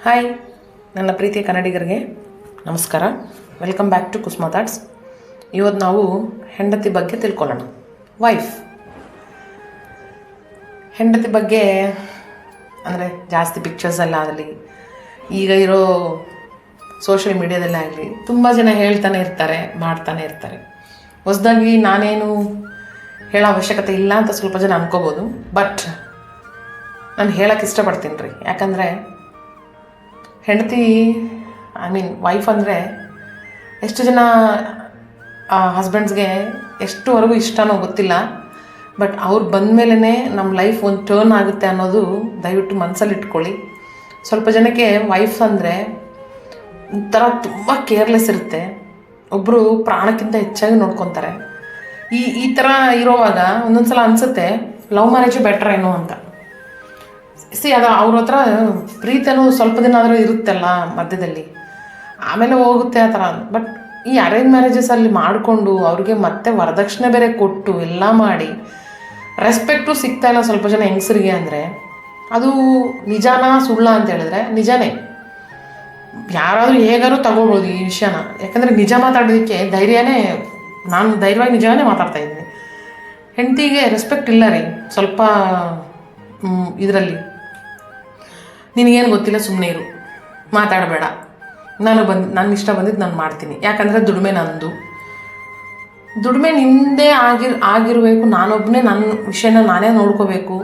Hi ನನ್ನ ಪ್ರೀತಿಯ ಕನ್ನಡಿಗರಿಗೆ ನಮಸ್ಕಾರ. Welcome back to Kusuma thoughts. ಇವತ್ತು ನಾವು ಹೆಂಡತಿ ಬಗ್ಗೆ ತಿಳ್ಕೊಳ್ಳೋಣ. ಹೆಂಡತಿ ಬಗ್ಗೆ ಅಂದರೆ ಜಾಸ್ತಿ ಪಿಕ್ಚರ್ಸಲ್ಲಾಗಲಿ ಈಗ ಇರೋ ಸೋಷಿಯಲ್ ಮೀಡಿಯಾದಲ್ಲೇ ಆಗಲಿ ತುಂಬ ಜನ ಹೇಳ್ತಾನೆ ಇರ್ತಾರೆ, ಮಾಡ್ತಾನೆ ಇರ್ತಾರೆ. ಹೊಸದಾಗಿ ನಾನೇನು ಹೇಳೋ ಅವಶ್ಯಕತೆ ಇಲ್ಲ ಅಂತ ಸ್ವಲ್ಪ ಜನ ಅನ್ಕೋಬೋದು. ಬಟ್ ನಾನು ಹೇಳೋಕ್ಕೆ ಇಷ್ಟಪಡ್ತೀನಿ ರೀ. ಯಾಕಂದರೆ ಹೆಂಡತಿ ವೈಫ್ ಅಂದರೆ ಎಷ್ಟು ಜನ ಹಸ್ಬೆಂಡ್ಸ್ಗೆ ಎಷ್ಟುವರೆಗೂ ಇಷ್ಟನೋ ಗೊತ್ತಿಲ್ಲ. ಬಟ್ ಅವ್ರು ಬಂದಮೇಲೆ ನಮ್ಮ ಲೈಫ್ ಒಂದು ಟರ್ನ್ ಆಗುತ್ತೆ ಅನ್ನೋದು ದಯವಿಟ್ಟು ಮನಸ್ಸಲ್ಲಿ ಇಟ್ಕೊಳ್ಳಿ. ಸ್ವಲ್ಪ ಜನಕ್ಕೆ ವೈಫ್ ಅಂದರೆ ಒಂಥರ ತುಂಬ ಕೇರ್ಲೆಸ್ ಇರುತ್ತೆ. ಒಬ್ಬರು ಪ್ರಾಣಕ್ಕಿಂತ ಹೆಚ್ಚಾಗಿ ನೋಡ್ಕೊತಾರೆ. ಈ ಥರ ಇರೋವಾಗ ಒಂದೊಂದು ಸಲ ಅನಿಸುತ್ತೆ ಲವ್ ಮ್ಯಾರೇಜು ಬೆಟ್ರ್ ಏನೋ ಅಂತ. ಅದು ಅವ್ರ ಹತ್ರ ಪ್ರೀತಿ ಅನ್ನೋದು ಸ್ವಲ್ಪ ದಿನ ಆದರೂ ಇರುತ್ತಲ್ಲ ಮಧ್ಯದಲ್ಲಿ, ಆಮೇಲೆ ಹೋಗುತ್ತೆ ಆ ಥರ. ಬಟ್ ಈ ಅರೇಂಜ್ ಮ್ಯಾರೇಜಸಲ್ಲಿ ಮಾಡಿಕೊಂಡು ಅವ್ರಿಗೆ ಮತ್ತೆ ವರದಕ್ಷಿಣೆ ಬೇರೆ ಕೊಟ್ಟು ಎಲ್ಲ ಮಾಡಿ ರೆಸ್ಪೆಕ್ಟು ಸಿಗ್ತಾಯಿಲ್ಲ ಸ್ವಲ್ಪ ಜನ ಹೆಂಗಸರಿಗೆ. ಅಂದರೆ ಅದು ನಿಜಾನ ಸುಳ್ಳ ಅಂತ ಹೇಳಿದ್ರೆ ನಿಜಾನೇ. ಯಾರಾದರೂ ಹೇಗಾದ್ರೂ ತಗೋಬೋದು ಈ ವಿಷಯನ. ಯಾಕಂದರೆ ನಿಜ ಮಾತಾಡೋದಕ್ಕೆ ನಾನು ಧೈರ್ಯವಾಗಿ ನಿಜವೇ ಮಾತಾಡ್ತಾ ಇದ್ದೀನಿ. ಹೆಂಡತಿಗೆ ರೆಸ್ಪೆಕ್ಟ್ ಇಲ್ಲ ರೀ ಸ್ವಲ್ಪ ಇದರಲ್ಲಿ. ನಿನಗೇನು ಗೊತ್ತಿಲ್ಲ, ಸುಮ್ಮನೆ ಇರು, ಮಾತಾಡಬೇಡ, ನನ್ನ ಇಷ್ಟ ಬಂದಿದ್ದು ನಾನು ಮಾಡ್ತೀನಿ. ಯಾಕಂದರೆ ದುಡಿಮೆ ನಂದು, ದುಡಿಮೆ ನಿಂದೇ ಆಗಿರಬೇಕು. ನಾನೊಬ್ಬನೇ ನನ್ನ ವಿಷಯನ ನಾನೇ ನೋಡ್ಕೋಬೇಕು,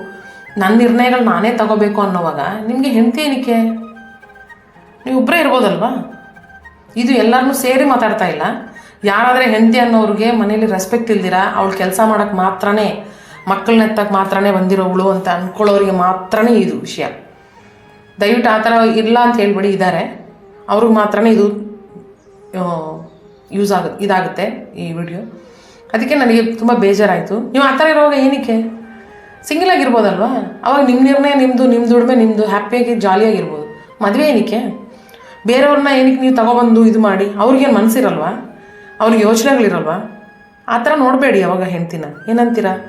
ನನ್ನ ನಿರ್ಣಯಗಳು ನಾನೇ ತಗೋಬೇಕು ಅನ್ನೋವಾಗ ನಿಮಗೆ ಹೆಂಡತಿ ಏನಕ್ಕೆ? ನೀವೊಬ್ಬರೇ ಇರ್ಬೋದಲ್ವಾ? ಇದು ಎಲ್ಲರನ್ನೂ ಸೇರಿ ಮಾತಾಡ್ತಾ ಇಲ್ಲ. ಯಾರಾದರೆ ಹೆಂಡತಿ ಅನ್ನೋರಿಗೆ ಮನೇಲಿ ರೆಸ್ಪೆಕ್ಟ್ ಇಲ್ದಿರ ಅವಳು ಕೆಲಸ ಮಾಡೋಕ್ಕೆ ಮಾತ್ರನೇ, ಮಕ್ಕಳನ್ನ ಎತ್ತಕ್ಕೆ ಮಾತ್ರನೇ ಬಂದಿರೋವಳು ಅಂತ ಅಂದ್ಕೊಳ್ಳೋರಿಗೆ ಮಾತ್ರನೇ ಇದು ವಿಷಯ. ದಯವಿಟ್ಟು ಆ ಥರ ಇಲ್ಲ ಅಂತ ಹೇಳ್ಬೇಡಿ. ಇದ್ದಾರೆ, ಅವ್ರಿಗೆ ಮಾತ್ರನೇ ಇದು ಇದಾಗುತ್ತೆ ಈ ವಿಡಿಯೋ. ಅದಕ್ಕೆ ನನಗೆ ತುಂಬ ಬೇಜಾರಾಯಿತು. ನೀವು ಆ ಥರ ಇರುವಾಗ ಏನಕ್ಕೆ ಸಿಂಗಲ್ ಆಗಿರ್ಬೋದಲ್ವಾ? ಅವಾಗ ನಿಮ್ಮ ನಿರ್ಣಯ ನಿಮ್ಮದು, ನಿಮ್ಮ ದುಡಿಮೆ ನಿಮ್ಮದು, ಹ್ಯಾಪಿಯಾಗಿ ಜಾಲಿಯಾಗಿರ್ಬೋದು. ಮದುವೆ ಏನಕ್ಕೆ? ಬೇರೆಯವ್ರನ್ನ ಏನಕ್ಕೆ ನೀವು ತಗೊಬಂದು ಇದು ಮಾಡಿ? ಅವ್ರಿಗೇನು ಮನಸ್ಸಿರಲ್ವಾ? ಅವ್ರಿಗೆ ಯೋಚನೆಗಳಿರಲ್ವಾ? ಆ ಥರ ನೋಡಬೇಡಿ ಅವಾಗ ಹೆಂಡ್ತಿನ. ಏನಂತೀರಾ?